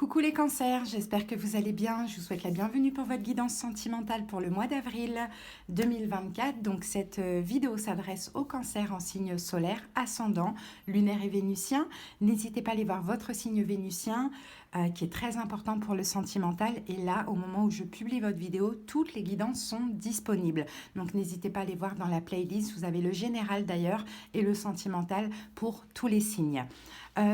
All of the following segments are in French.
Coucou les cancers, j'espère que vous allez bien. Je vous souhaite la bienvenue pour votre guidance sentimentale pour le mois d'avril 2024. Donc cette vidéo s'adresse aux cancers en signe solaire, ascendant, lunaire et vénusien. N'hésitez pas à aller voir votre signe vénusien qui est très important pour le sentimental. Et là, au moment où je publie votre vidéo, toutes les guidances sont disponibles. Donc n'hésitez pas à aller voir dans la playlist. Vous avez le général d'ailleurs et le sentimental pour tous les signes.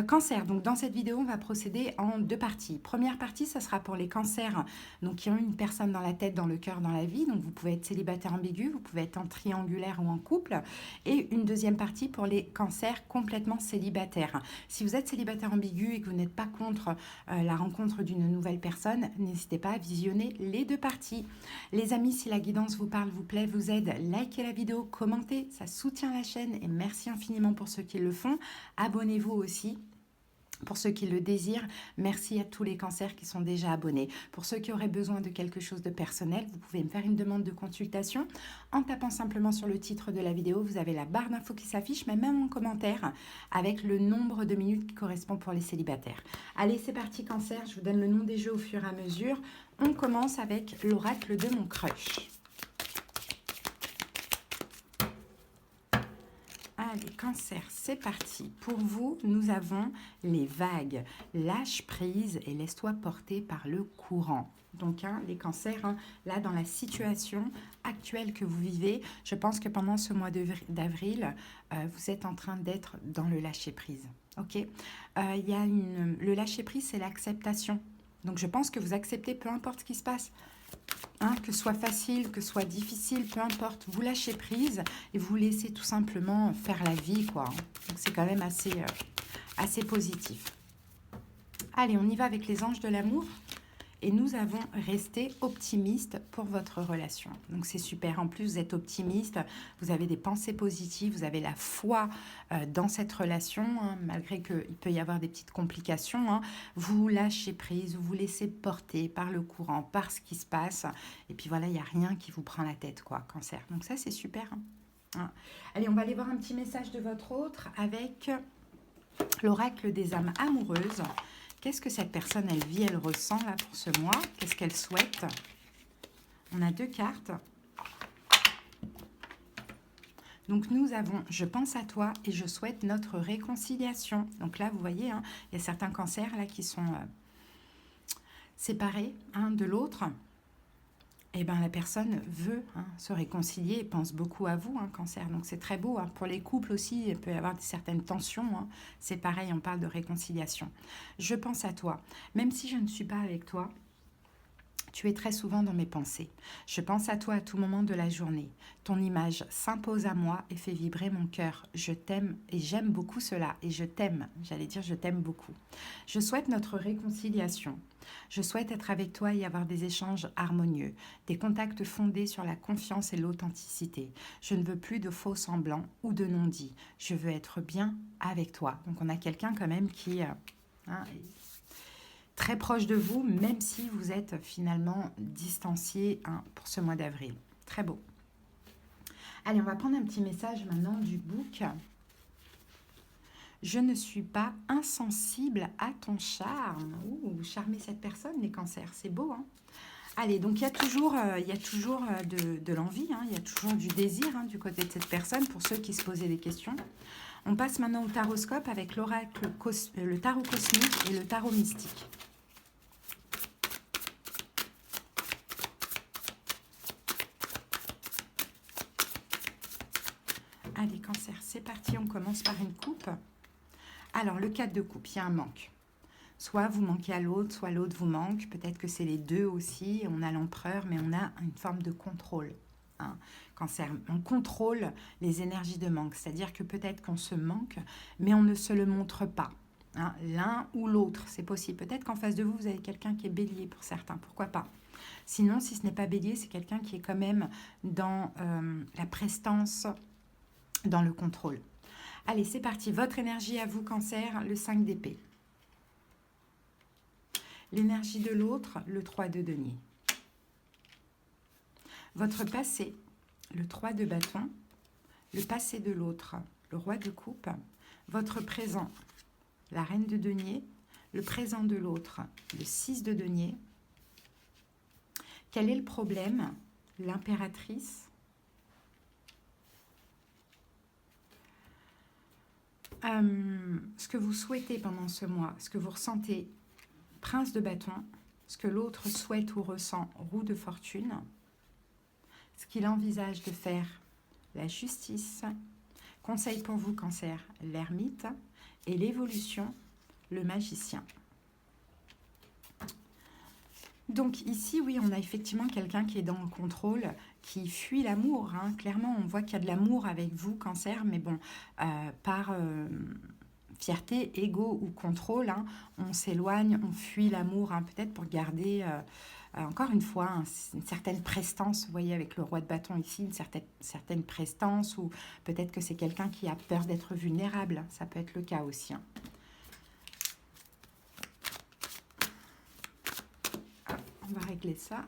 Cancer, donc dans cette vidéo, on va procéder en deux parties. Première partie, ça sera pour les cancers donc, qui ont une personne dans la tête, dans le cœur, dans la vie. Donc vous pouvez être célibataire ambigu, vous pouvez être en triangulaire ou en couple. Et une deuxième partie pour les cancers complètement célibataires. Si vous êtes célibataire ambigu et que vous n'êtes pas contre la rencontre d'une nouvelle personne, n'hésitez pas à visionner les deux parties. Les amis, si la guidance vous parle, vous plaît, vous aide, likez la vidéo, commentez, ça soutient la chaîne et merci infiniment pour ceux qui le font. Abonnez-vous aussi. Pour ceux qui le désirent, merci à tous les cancers qui sont déjà abonnés. Pour ceux qui auraient besoin de quelque chose de personnel, vous pouvez me faire une demande de consultation en tapant simplement sur le titre de la vidéo. Vous avez la barre d'infos qui s'affiche, mais même en commentaire, avec le nombre de minutes qui correspond pour les célibataires. Allez, c'est parti cancer, je vous donne le nom des jeux au fur et à mesure. On commence avec l'oracle de mon crush. Allez, cancer, c'est parti. Pour vous, nous avons les vagues. Lâche prise et laisse-toi porter par le courant. Donc, les cancers, là, dans la situation actuelle que vous vivez, je pense que pendant ce mois d'avril, vous êtes en train d'être dans le lâcher prise. Ok, le lâcher prise, c'est l'acceptation. Donc, je pense que vous acceptez peu importe ce qui se passe. Que ce soit facile, que ce soit difficile, peu importe, vous lâchez prise et vous laissez tout simplement faire la vie, quoi. Donc c'est quand même assez positif. Allez, on y va avec les anges de l'amour. Et nous avons resté optimistes pour votre relation. Donc c'est super. En plus, vous êtes optimiste, vous avez des pensées positives, vous avez la foi dans cette relation, malgré qu'il peut y avoir des petites complications. Vous lâchez prise, vous vous laissez porter par le courant, par ce qui se passe. Et puis voilà, il n'y a rien qui vous prend la tête, quoi, cancer. Donc ça, c'est super. Allez, on va aller voir un petit message de votre autre avec l'oracle des âmes amoureuses. Qu'est-ce que cette personne, elle vit, elle ressent là pour ce mois? Qu'est-ce qu'elle souhaite? On a deux cartes. Donc nous avons « Je pense à toi et je souhaite notre réconciliation ». Donc là, vous voyez, il y a certains cancers là qui sont séparés de l'autre. Et bien la personne veut se réconcilier et pense beaucoup à vous, cancer. Donc c'est très beau. Pour les couples aussi, il peut y avoir certaines tensions. C'est pareil, on parle de réconciliation. Je pense à toi. Même si je ne suis pas avec toi, tu es très souvent dans mes pensées. Je pense à toi à tout moment de la journée. Ton image s'impose à moi et fait vibrer mon cœur. Je t'aime et j'aime beaucoup cela. Et je t'aime, j'allais dire je t'aime beaucoup. Je souhaite notre réconciliation. Je souhaite être avec toi et avoir des échanges harmonieux, des contacts fondés sur la confiance et l'authenticité. Je ne veux plus de faux semblants ou de non-dits. Je veux être bien avec toi. Donc on a quelqu'un quand même qui est très proche de vous, même si vous êtes finalement distancié pour ce mois d'avril. Très beau. Allez, on va prendre un petit message maintenant du book. Je ne suis pas insensible à ton charme. Ouh, charmer cette personne, les cancers, c'est beau. Allez, donc il y a toujours de l'envie, il y a toujours du désir du côté de cette personne pour ceux qui se posaient des questions. On passe maintenant au taroscope avec l'oracle, le tarot cosmique et le tarot mystique. Allez, cancer, c'est parti, on commence par une coupe. Alors, le 4 de coupe, il y a un manque. Soit vous manquez à l'autre, soit l'autre vous manque. Peut-être que c'est les deux aussi. On a l'empereur, mais on a une forme de contrôle. Cancer, on contrôle les énergies de manque. C'est-à-dire que peut-être qu'on se manque, mais on ne se le montre pas. L'un ou l'autre, c'est possible. Peut-être qu'en face de vous, vous avez quelqu'un qui est bélier pour certains. Pourquoi pas? Sinon, si ce n'est pas bélier, c'est quelqu'un qui est quand même dans la prestance, dans le contrôle. Allez, c'est parti. Votre énergie à vous, cancer, le 5 d'épée. L'énergie de l'autre, le 3 de denier. Votre passé, le 3 de bâton. Le passé de l'autre, le roi de coupe. Votre présent, la reine de denier. le présent de l'autre, le 6 de denier. Quel est le problème? L'impératrice. Ce que vous souhaitez pendant ce mois, ce que vous ressentez, prince de bâton, ce que l'autre souhaite ou ressent, roue de fortune, ce qu'il envisage de faire, la justice, conseil pour vous, cancer, l'ermite, et l'évolution, le magicien. Donc ici, oui, on a effectivement quelqu'un qui est dans le contrôle, qui fuit l'amour. Hein. Clairement, on voit qu'il y a de l'amour avec vous, cancer, mais bon, par fierté, ego ou contrôle, hein, on s'éloigne, on fuit l'amour, hein, peut-être pour garder, encore une fois, hein, une certaine prestance. Vous voyez, avec le roi de bâton ici, une certaine prestance, ou peut-être que c'est quelqu'un qui a peur d'être vulnérable. Ça peut être le cas aussi. Hein. On va régler ça.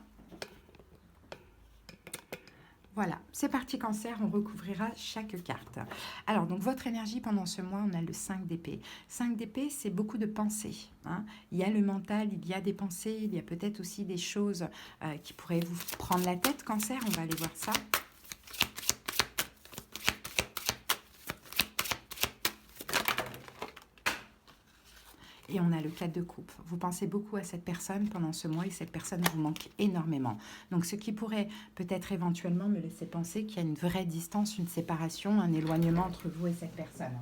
Voilà, c'est parti cancer, on recouvrira chaque carte. Alors, donc votre énergie pendant ce mois, on a le 5 d'épée. 5 d'épée, c'est beaucoup de pensées. Hein. Il y a le mental, il y a des pensées, il y a peut-être aussi des choses qui pourraient vous prendre la tête, cancer, on va aller voir ça. Et on a le 4 de coupe. Vous pensez beaucoup à cette personne pendant ce mois et cette personne vous manque énormément. Donc ce qui pourrait peut-être éventuellement me laisser penser qu'il y a une vraie distance, une séparation, un éloignement entre vous et cette personne.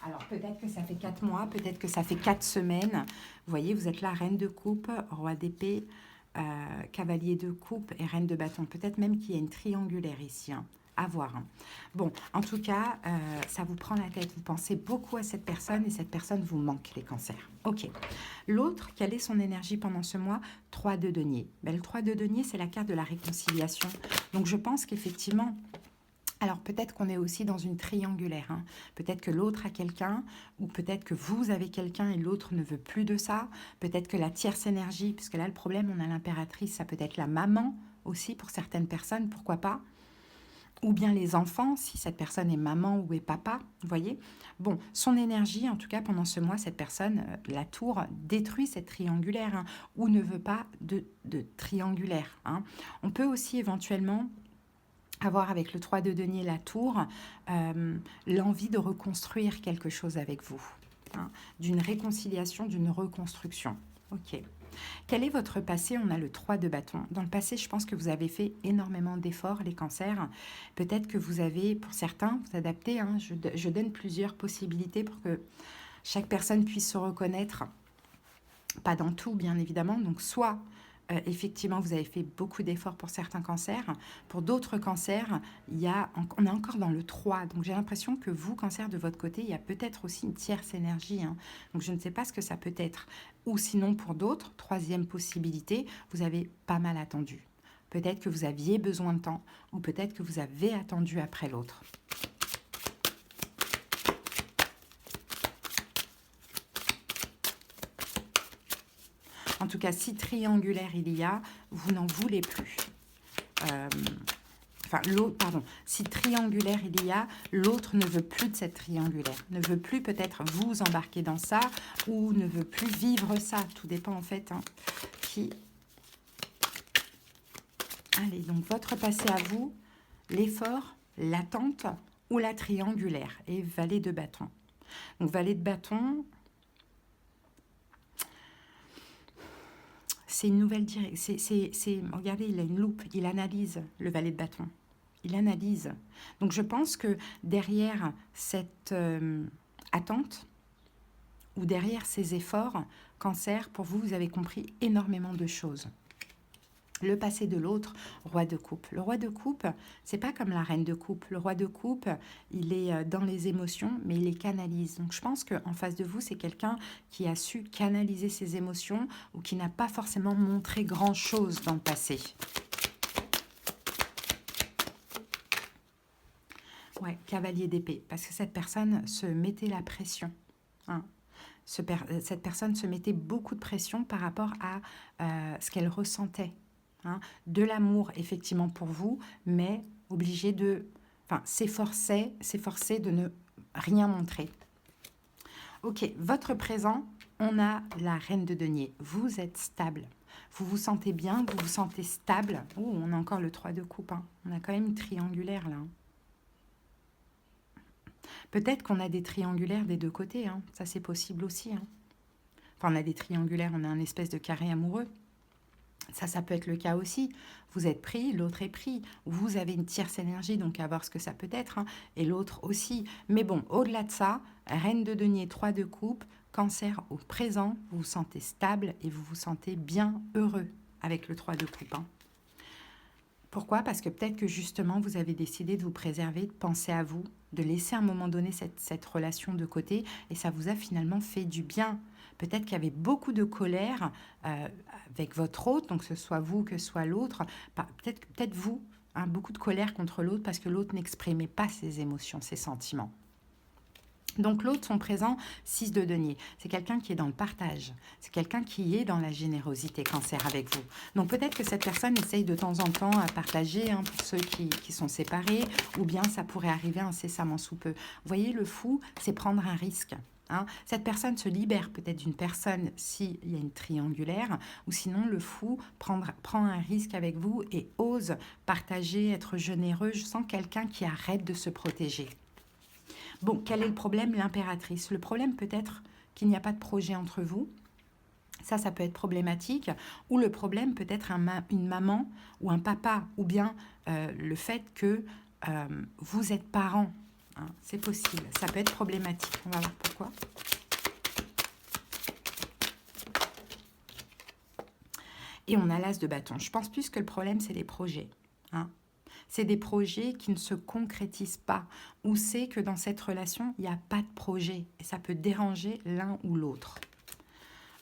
Alors peut-être que ça fait 4 mois, peut-être que ça fait 4 semaines. Vous voyez, vous êtes là, reine de coupe, roi d'épée, cavalier de coupe et reine de bâton. Peut-être même qu'il y a une triangulaire ici. Hein. À voir. Hein. Bon, en tout cas, ça vous prend la tête. Vous pensez beaucoup à cette personne et cette personne vous manque, les cancers. Ok. L'autre, quelle est son énergie pendant ce mois? 3 de denier. Ben, le 3 de denier, c'est la carte de la réconciliation. Donc, je pense qu'effectivement, alors peut-être qu'on est aussi dans une triangulaire. Hein. Peut-être que l'autre a quelqu'un, ou peut-être que vous avez quelqu'un et l'autre ne veut plus de ça. Peut-être que la tierce énergie, puisque là, le problème, on a l'impératrice, ça peut être la maman aussi pour certaines personnes, pourquoi pas? Ou bien les enfants, si cette personne est maman ou est papa, vous voyez. Bon, son énergie, en tout cas, pendant ce mois, cette personne, la tour, détruit cette triangulaire, hein, ou ne veut pas de triangulaire. Hein. On peut aussi éventuellement avoir avec le 3 de denier, la tour, l'envie de reconstruire quelque chose avec vous. Hein, d'une réconciliation, d'une reconstruction. Ok. Quel est votre passé? On a le 3 de bâton. Dans le passé, je pense que vous avez fait énormément d'efforts, les cancers. Peut-être que vous avez, pour certains, vous adaptez. Hein, je donne plusieurs possibilités pour que chaque personne puisse se reconnaître. Pas dans tout, bien évidemment. Donc, soit, effectivement, vous avez fait beaucoup d'efforts pour certains cancers. Pour d'autres cancers, on est encore dans le 3. Donc, j'ai l'impression que vous, cancer, de votre côté, il y a peut-être aussi une tierce énergie. Hein. Donc, je ne sais pas ce que ça peut être. Ou sinon, pour d'autres, troisième possibilité, vous avez pas mal attendu. Peut-être que vous aviez besoin de temps, ou peut-être que vous avez attendu après l'autre. En tout cas, si triangulaire il y a, vous n'en voulez plus. Si triangulaire il y a, l'autre ne veut plus de cette triangulaire, ne veut plus peut-être vous embarquer dans ça, ou ne veut plus vivre ça, tout dépend en fait. Hein, qui... Allez, donc votre passé à vous, l'effort, l'attente ou la triangulaire, et valet de bâton. Donc valet de bâton, c'est une nouvelle direction. Regardez, il a une loupe, il analyse le valet de bâton. Il analyse. Donc, je pense que derrière cette attente ou derrière ces efforts, cancer, pour vous, vous avez compris énormément de choses. Le passé de l'autre, roi de coupe. Le roi de coupe, c'est pas comme la reine de coupe. Le roi de coupe, il est dans les émotions, mais il les canalise. Donc je pense qu'en face de vous, c'est quelqu'un qui a su canaliser ses émotions ou qui n'a pas forcément montré grand-chose dans le passé. Ouais, cavalier d'épée, parce que cette personne se mettait la pression. Hein. Cette personne se mettait beaucoup de pression par rapport à ce qu'elle ressentait. Hein, de l'amour effectivement pour vous, mais obligé de, s'efforcer de ne rien montrer. Ok, votre présent, on a la reine de denier. Vous êtes stable. Vous vous sentez bien, vous vous sentez stable. Oh, on a encore le 3 de coupe. Hein. On a quand même une triangulaire là. Peut-être qu'on a des triangulaires des deux côtés. Hein. Ça, c'est possible aussi. Hein. Enfin, on a des triangulaires, on a un espèce de carré amoureux. Ça peut être le cas aussi. Vous êtes pris, l'autre est pris. Vous avez une tierce énergie, donc à voir ce que ça peut être. Hein, et l'autre aussi. Mais bon, au-delà de ça, reine de denier, 3 de coupe, cancer au présent, vous vous sentez stable et vous vous sentez bien heureux avec le 3 de coupe. Hein. Pourquoi? Parce que peut-être que justement, vous avez décidé de vous préserver, de penser à vous, de laisser à un moment donné cette relation de côté et ça vous a finalement fait du bien. Peut-être qu'il y avait beaucoup de colère avec votre autre, donc que ce soit vous, que ce soit l'autre, peut-être vous, hein, beaucoup de colère contre l'autre parce que l'autre n'exprimait pas ses émotions, ses sentiments. Donc l'autre, son présent, 6 de denier. C'est quelqu'un qui est dans le partage. C'est quelqu'un qui est dans la générosité, cancer, avec vous. Donc peut-être que cette personne essaye de temps en temps à partager, hein, pour ceux qui sont séparés, ou bien ça pourrait arriver incessamment sous peu. Vous voyez, le fou, c'est prendre un risque. Hein. Cette personne se libère peut-être d'une personne s'il y a une triangulaire, ou sinon le fou prend un risque avec vous et ose partager, être généreux. Je sens quelqu'un qui arrête de se protéger. Bon, quel est le problème? L'impératrice. Le problème peut être qu'il n'y a pas de projet entre vous. Ça peut être problématique. Ou le problème peut être une maman ou un papa. Ou bien le fait que vous êtes parent. Hein, c'est possible. Ça peut être problématique. On va voir pourquoi. Et on a l'as de bâton. Je pense plus que le problème, c'est les projets. Hein. C'est des projets qui ne se concrétisent pas, ou c'est que dans cette relation, il n'y a pas de projet, et ça peut déranger l'un ou l'autre.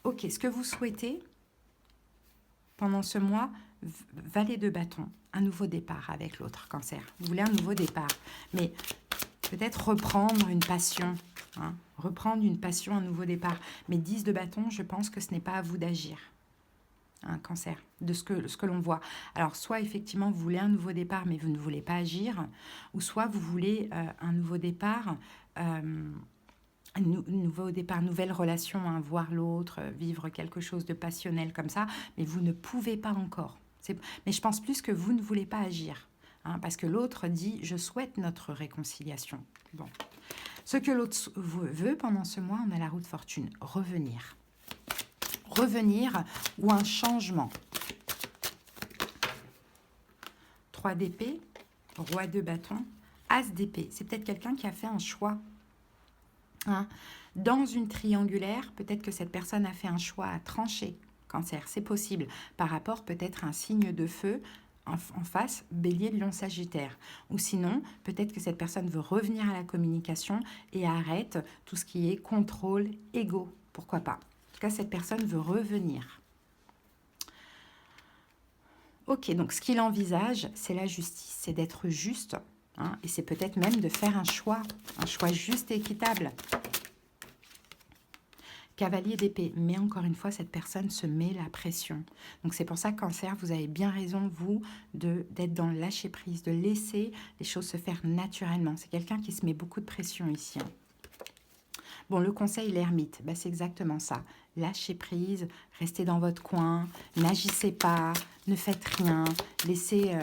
Ok, ce que vous souhaitez pendant ce mois, valet de bâton, un nouveau départ avec l'autre, cancer. Vous voulez un nouveau départ, mais peut-être reprendre une passion, hein, reprendre une passion, un nouveau départ. Mais 10 de bâton, je pense que ce n'est pas à vous d'agir. Un cancer, de ce que l'on voit. Alors, soit effectivement, vous voulez un nouveau départ, mais vous ne voulez pas agir, ou soit vous voulez un nouveau départ, nouvelle relation, hein, voir l'autre, vivre quelque chose de passionnel comme ça, mais vous ne pouvez pas encore. Mais je pense plus que vous ne voulez pas agir, hein, parce que l'autre dit « je souhaite notre réconciliation ». Bon. Ce que l'autre veut pendant ce mois, on a la roue de fortune, revenir ou un changement. 3 d'épée, roi de bâton, as d'épée. C'est peut-être quelqu'un qui a fait un choix. Hein. Dans une triangulaire, peut-être que cette personne a fait un choix à trancher. Cancer, c'est possible. Par rapport peut-être à un signe de feu en face, bélier, lion, sagittaire. Ou sinon, peut-être que cette personne veut revenir à la communication et arrête tout ce qui est contrôle, ego. Pourquoi pas? En tout cas, cette personne veut revenir. Ok, donc ce qu'il envisage, c'est la justice, c'est d'être juste. Hein, et c'est peut-être même de faire un choix juste et équitable. Cavalier d'épée, mais encore une fois, cette personne se met la pression. Donc c'est pour ça, cancer, vous avez bien raison, vous, d'être dans le lâcher-prise, de laisser les choses se faire naturellement. C'est quelqu'un qui se met beaucoup de pression ici. Hein. Bon, le conseil, l'ermite, ben, c'est exactement ça. Lâchez prise, restez dans votre coin, n'agissez pas, ne faites rien, laissez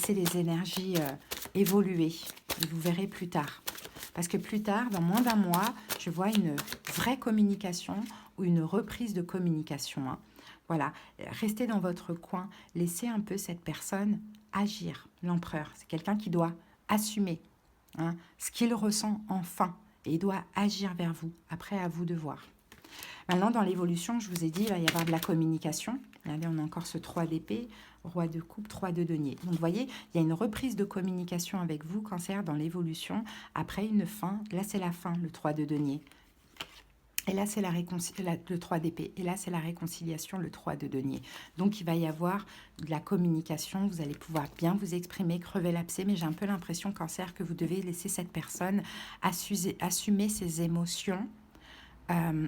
les énergies évoluer. Et vous verrez plus tard. Parce que plus tard, dans moins d'un mois, je vois une vraie communication ou une reprise de communication. Hein. Voilà, restez dans votre coin, laissez un peu cette personne agir. L'empereur, c'est quelqu'un qui doit assumer, hein, ce qu'il ressent enfin. Et il doit agir vers vous. Après, à vous de voir. Maintenant, dans l'évolution, je vous ai dit, il va y avoir de la communication. Regardez, on a encore ce 3 d'épée, roi de coupe, 3 de denier. Donc, vous voyez, il y a une reprise de communication avec vous, cancer, dans l'évolution. Après, une fin. Là, c'est la fin, le 3 de denier. Et là, c'est le 3 d'épée. Et là, c'est la réconciliation, le 3 de denier. Donc, il va y avoir de la communication. Vous allez pouvoir bien vous exprimer, crever l'abcès. Mais j'ai un peu l'impression, cancer, que vous devez laisser cette personne assumer ses émotions.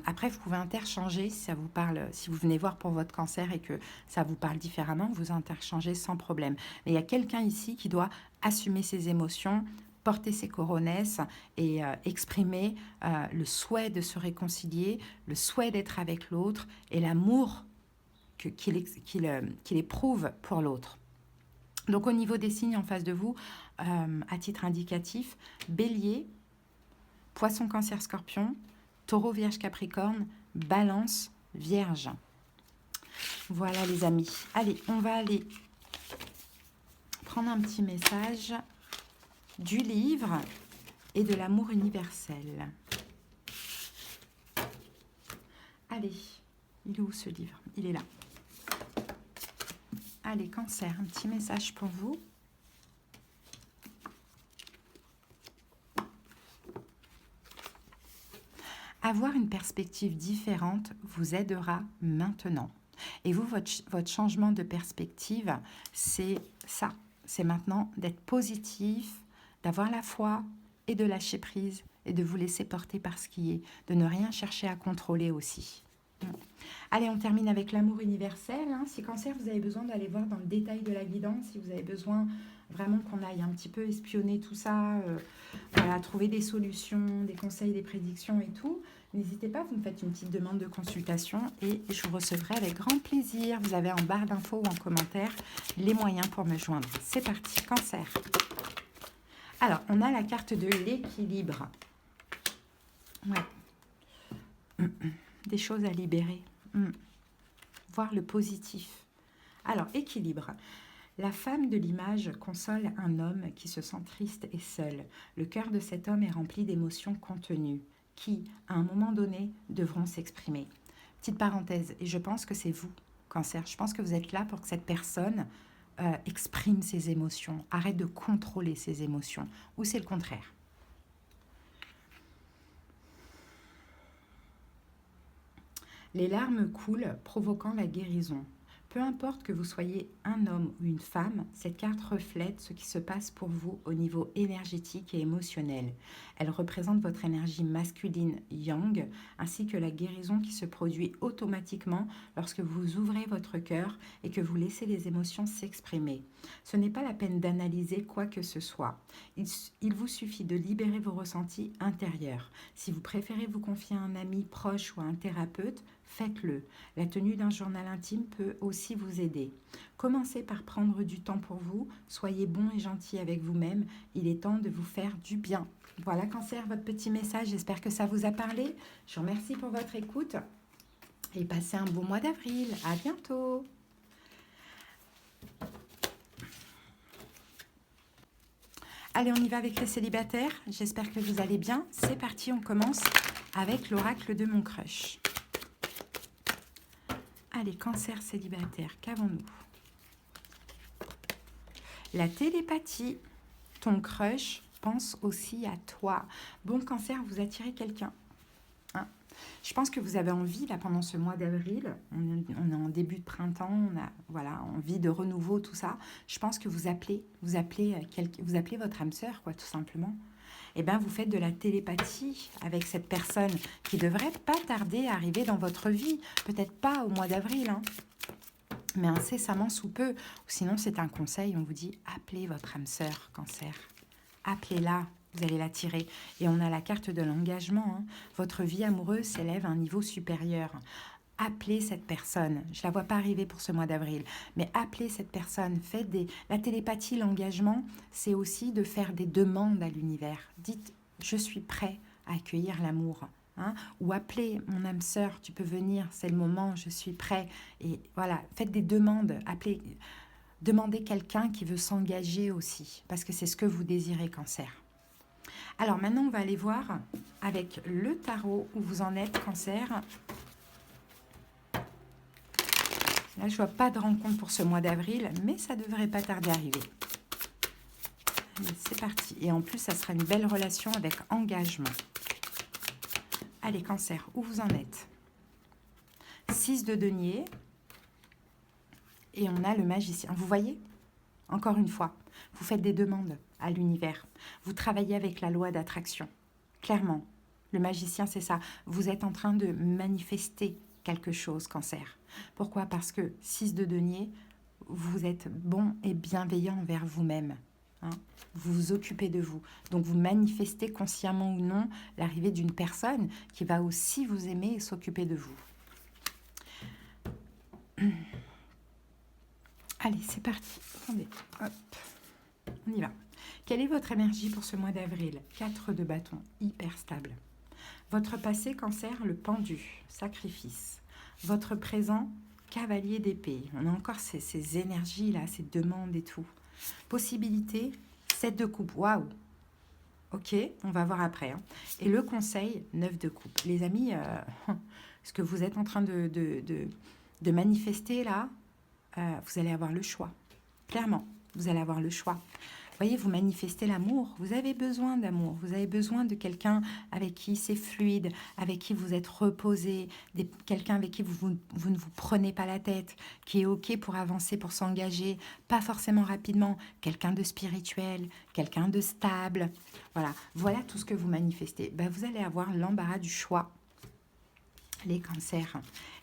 Après, vous pouvez interchanger si ça vous parle. Si vous venez voir pour votre cancer et que ça vous parle différemment, vous interchangez sans problème. Mais il y a quelqu'un ici qui doit assumer ses émotions, porter ses coronesses et exprimer le souhait de se réconcilier, le souhait d'être avec l'autre et l'amour qu'il éprouve pour l'autre. Donc au niveau des signes en face de vous, à titre indicatif, Bélier, Poisson, Cancer, Scorpion, Taureau, Vierge, Capricorne, Balance, Vierge. Voilà les amis. Allez, on va aller prendre un petit message du livre et de l'amour universel. Allez, il est où ce livre? Il est là. Allez, Cancer, un petit message pour vous. Avoir une perspective différente vous aidera maintenant. Et vous, votre changement de perspective, c'est ça. C'est maintenant d'être positif, d'avoir la foi et de lâcher prise et de vous laisser porter par ce qui est, de ne rien chercher à contrôler aussi. Allez, on termine avec l'amour universel. Si Cancer, vous avez besoin d'aller voir dans le détail de la guidance, si vous avez besoin vraiment qu'on aille un petit peu espionner tout ça, voilà, trouver des solutions, des conseils, des prédictions et tout, n'hésitez pas, vous me faites une petite demande de consultation et je vous recevrai avec grand plaisir. Vous avez en barre d'infos ou en commentaire les moyens pour me joindre. C'est parti, Cancer. Alors, on a la carte de l'équilibre. Ouais. Des choses à libérer. Voir le positif. Alors, équilibre. La femme de l'image console un homme qui se sent triste et seul. Le cœur de cet homme est rempli d'émotions contenues qui, à un moment donné, devront s'exprimer. Petite parenthèse, et je pense que c'est vous, Cancer. Je pense que vous êtes là pour que cette personne exprime ses émotions, arrête de contrôler ses émotions. Ou c'est le contraire. Les larmes coulent, provoquant la guérison. Peu importe que vous soyez un homme ou une femme, cette carte reflète ce qui se passe pour vous au niveau énergétique et émotionnel. Elle représente votre énergie masculine yang, ainsi que la guérison qui se produit automatiquement lorsque vous ouvrez votre cœur et que vous laissez les émotions s'exprimer. Ce n'est pas la peine d'analyser quoi que ce soit. Il vous suffit de libérer vos ressentis intérieurs. Si vous préférez vous confier à un ami proche ou à un thérapeute, faites-le. La tenue d'un journal intime peut aussi vous aider. Commencez par prendre du temps pour vous. Soyez bon et gentil avec vous-même. Il est temps de vous faire du bien. Voilà, Cancer, votre petit message. J'espère que ça vous a parlé. Je vous remercie pour votre écoute. Et passez un beau mois d'avril. À bientôt. Allez, on y va avec les célibataires. J'espère que vous allez bien. C'est parti, on commence avec l'oracle de mon crush. Allez, Cancer célibataire, qu'avons-nous? La télépathie, ton crush pense aussi à toi. Bon, Cancer, vous attirez quelqu'un. Je pense que vous avez envie, là, pendant ce mois d'avril, on est en début de printemps, on a voilà, envie de renouveau, tout ça. Je pense que vous appelez votre âme sœur, quoi, tout simplement. Eh bien, vous faites de la télépathie avec cette personne qui devrait pas tarder à arriver dans votre vie. Peut-être pas au mois d'avril, mais incessamment sous peu. Ou sinon, c'est un conseil, on vous dit, appelez votre âme sœur, Cancer. Appelez-la, vous allez l'attirer. Et on a la carte de l'engagement. Votre vie amoureuse s'élève à un niveau supérieur. Appelez cette personne. Je ne la vois pas arriver pour ce mois d'avril, mais appelez cette personne. La télépathie, l'engagement, c'est aussi de faire des demandes à l'univers. Dites, je suis prêt à accueillir l'amour. Ou appelez mon âme sœur, tu peux venir, c'est le moment, je suis prêt. Et voilà, faites des demandes. Demandez quelqu'un qui veut s'engager aussi, parce que c'est ce que vous désirez, Cancer. Alors maintenant, on va aller voir avec le tarot où vous en êtes, Cancer. Là, je ne vois pas de rencontre pour ce mois d'avril, mais ça ne devrait pas tarder à arriver. Allez, c'est parti. Et en plus, ça sera une belle relation avec engagement. Allez, Cancer, où vous en êtes? 6 de denier. Et on a le magicien. Vous voyez? Encore une fois, vous faites des demandes à l'univers. Vous travaillez avec la loi d'attraction. Clairement, le magicien, c'est ça. Vous êtes en train de manifester quelque chose, Cancer. Pourquoi? Parce que 6 de denier, vous êtes bon et bienveillant envers vous-même. hein. Vous vous occupez de vous. Donc, vous manifestez consciemment ou non l'arrivée d'une personne qui va aussi vous aimer et s'occuper de vous. Allez, c'est parti. Attendez, hop, on y va. Quelle est votre énergie pour ce mois d'avril? 4 de bâton, hyper stable. Votre passé, cancer, le pendu, sacrifice. Votre présent, cavalier d'épée. On a encore ces énergies-là, ces demandes et tout. Possibilité, 7 de coupe. Waouh! Ok, on va voir après. Hein. Et le conseil, 9 de coupe. Les amis, ce que vous êtes en train de manifester là, vous allez avoir le choix. Clairement, vous allez avoir le choix. Vous voyez, vous manifestez l'amour. Vous avez besoin d'amour. Vous avez besoin de quelqu'un avec qui c'est fluide, avec qui vous êtes reposé, quelqu'un avec qui vous ne vous prenez pas la tête, qui est OK pour avancer, pour s'engager, pas forcément rapidement. Quelqu'un de spirituel, quelqu'un de stable. Voilà tout ce que vous manifestez. Ben, vous allez avoir l'embarras du choix, les cancers.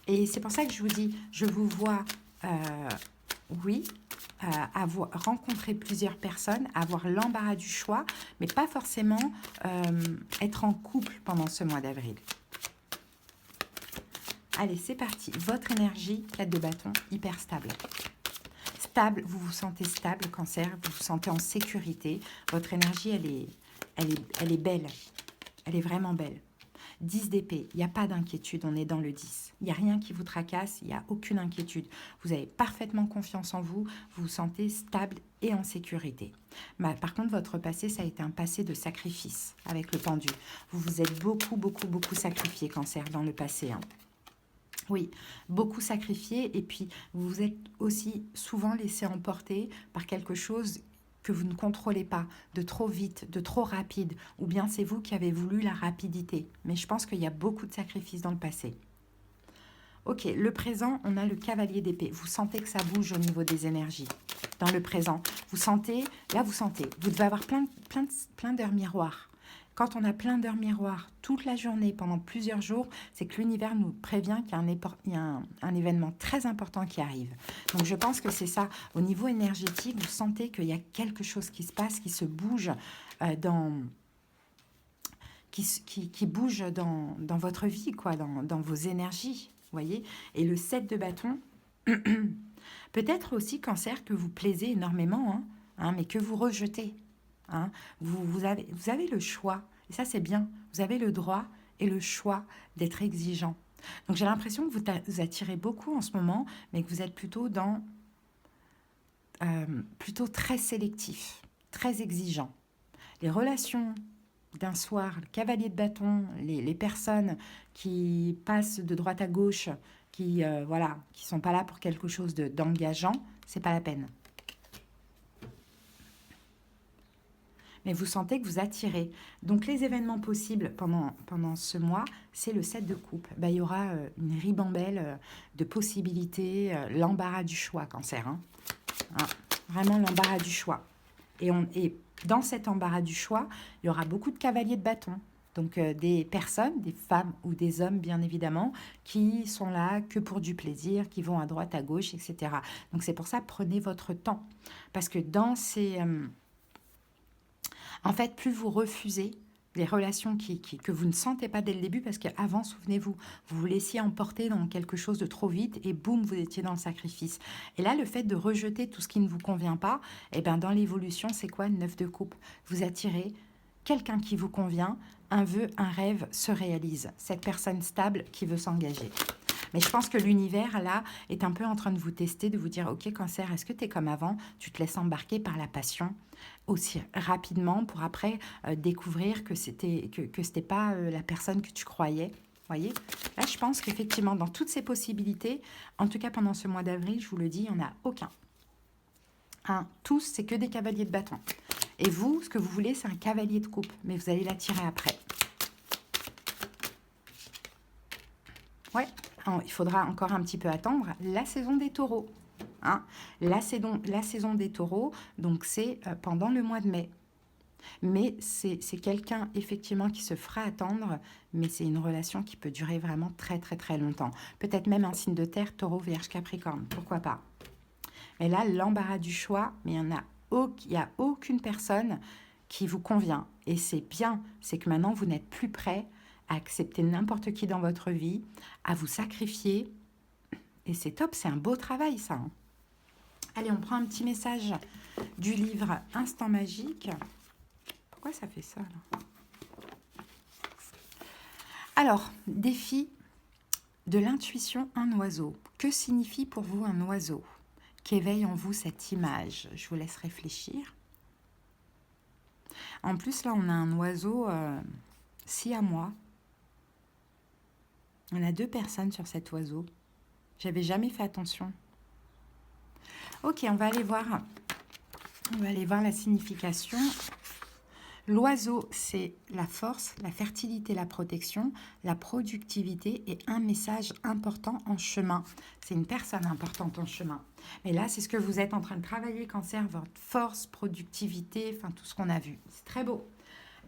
Et c'est pour ça que je vous dis, je vous vois, oui, rencontrer plusieurs personnes, avoir l'embarras du choix, mais pas forcément être en couple pendant ce mois d'avril. Allez, c'est parti. Votre énergie, 4 de bâton, hyper stable. Stable, vous vous sentez stable, cancer, vous vous sentez en sécurité. Votre énergie, elle est belle. Elle est vraiment belle. 10 d'épée, il n'y a pas d'inquiétude, on est dans le 10. Il n'y a rien qui vous tracasse, il n'y a aucune inquiétude. Vous avez parfaitement confiance en vous, vous vous sentez stable et en sécurité. Par contre, votre passé, ça a été un passé de sacrifice avec le pendu. Vous vous êtes beaucoup sacrifié, cancer, dans le passé. Hein. Oui, beaucoup sacrifié et puis vous vous êtes aussi souvent laissé emporter par quelque chose que vous ne contrôlez pas, de trop vite, de trop rapide, ou bien c'est vous qui avez voulu la rapidité. Mais je pense qu'il y a beaucoup de sacrifices dans le passé. Ok, le présent, on a le cavalier d'épée. Vous sentez que ça bouge au niveau des énergies dans le présent. Vous sentez, vous devez avoir plein d'heures miroirs. Quand on a plein d'heures miroirs toute la journée, pendant plusieurs jours, c'est que l'univers nous prévient qu'il y a un événement très important qui arrive. Donc je pense que c'est ça. Au niveau énergétique, vous sentez qu'il y a quelque chose qui se passe, qui se bouge qui bouge dans votre vie, quoi, dans vos énergies. Voyez. Et le 7 de bâton, peut-être aussi cancer que vous plaisez énormément, mais que vous rejetez. Hein. Vous avez le choix, et ça c'est bien, vous avez le droit et le choix d'être exigeant. Donc j'ai l'impression que vous attirez beaucoup en ce moment, mais que vous êtes plutôt plutôt très sélectif, très exigeant. Les relations d'un soir, le cavalier de bâton, les personnes qui passent de droite à gauche, qui sont pas là pour quelque chose d'engageant, c'est pas la peine. Mais vous sentez que vous attirez. Donc les événements possibles pendant ce mois, c'est le 7 de coupe. Il y aura une ribambelle de possibilités, l'embarras du choix, cancer. Hein. Vraiment l'embarras du choix. Et dans cet embarras du choix, il y aura beaucoup de cavaliers de bâton. Donc des personnes, des femmes ou des hommes bien évidemment, qui sont là que pour du plaisir, qui vont à droite, à gauche, etc. Donc c'est pour ça, prenez votre temps. Parce que dans ces... En fait, plus vous refusez les relations que vous ne sentez pas dès le début, parce qu'avant, souvenez-vous, vous vous laissiez emporter dans quelque chose de trop vite et boum, vous étiez dans le sacrifice. Et là, le fait de rejeter tout ce qui ne vous convient pas, dans l'évolution, c'est quoi le 9 de coupe? Vous attirez quelqu'un qui vous convient, un vœu, un rêve se réalise. Cette personne stable qui veut s'engager. Mais je pense que l'univers, là, est un peu en train de vous tester, de vous dire, ok, cancer, est-ce que tu es comme avant? Tu te laisses embarquer par la passion aussi rapidement pour après découvrir que c'était pas la personne que tu croyais. Voyez, là, je pense qu'effectivement, dans toutes ces possibilités, en tout cas pendant ce mois d'avril, je vous le dis, il n'y en a aucun. Tous, c'est que des cavaliers de bâton. Et vous, ce que vous voulez, c'est un cavalier de coupe, mais vous allez l'attirer après. Ouais, il faudra encore un petit peu attendre la saison des taureaux. La saison des taureaux, donc c'est pendant le mois de mai. Mais c'est quelqu'un, effectivement, qui se fera attendre, mais c'est une relation qui peut durer vraiment très, très, très longtemps. Peut-être même un signe de terre, taureau, vierge, capricorne, pourquoi pas. Mais là, l'embarras du choix, mais il y en a Il n'y a aucune personne qui vous convient. Et c'est bien, c'est que maintenant, vous n'êtes plus prêt à accepter n'importe qui dans votre vie, à vous sacrifier. Et c'est top, c'est un beau travail, ça. Hein. Allez, on prend un petit message du livre Instant Magique. Pourquoi ça fait ça, là? Alors, défi de l'intuition, un oiseau. Que signifie pour vous un oiseau? Qu'éveille en vous cette image? Je vous laisse réfléchir. En plus, là, on a un oiseau siamois. On a 2 personnes sur cet oiseau. J'avais jamais fait attention. Ok, on va aller voir la signification. L'oiseau, c'est la force, la fertilité, la protection, la productivité et un message important en chemin. C'est une personne importante en chemin. Mais là, c'est ce que vous êtes en train de travailler, Cancer, votre force, productivité, enfin tout ce qu'on a vu. C'est très beau.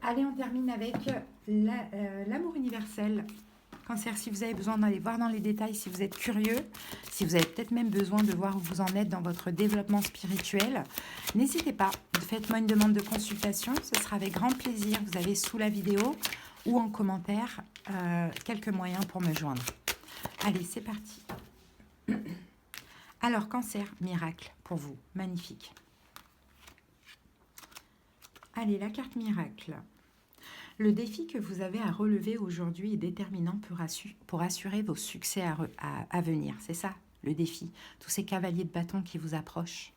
Allez, on termine avec l'amour universel. Cancer, si vous avez besoin d'aller voir dans les détails, si vous êtes curieux, si vous avez peut-être même besoin de voir où vous en êtes dans votre développement spirituel, n'hésitez pas, faites-moi une demande de consultation, ce sera avec grand plaisir. Vous avez sous la vidéo ou en commentaire quelques moyens pour me joindre. Allez, c'est parti. Alors, Cancer, miracle pour vous, magnifique. Allez, la carte miracle. Le défi que vous avez à relever aujourd'hui est déterminant pour assurer vos succès à venir. C'est ça, le défi. Tous ces cavaliers de bâton qui vous approchent.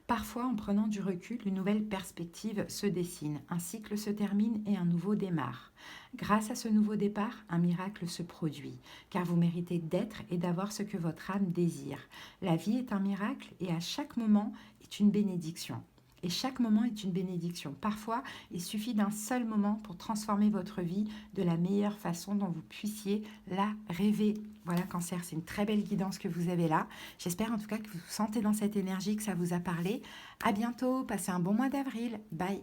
Parfois, en prenant du recul, une nouvelle perspective se dessine. Un cycle se termine et un nouveau démarre. Grâce à ce nouveau départ, un miracle se produit, car vous méritez d'être et d'avoir ce que votre âme désire. La vie est un miracle et à chaque moment est une bénédiction. Et chaque moment est une bénédiction. Parfois, il suffit d'un seul moment pour transformer votre vie de la meilleure façon dont vous puissiez la rêver. Voilà, Cancer, c'est une très belle guidance que vous avez là. J'espère en tout cas que vous sentez dans cette énergie, que ça vous a parlé. À bientôt, passez un bon mois d'avril. Bye.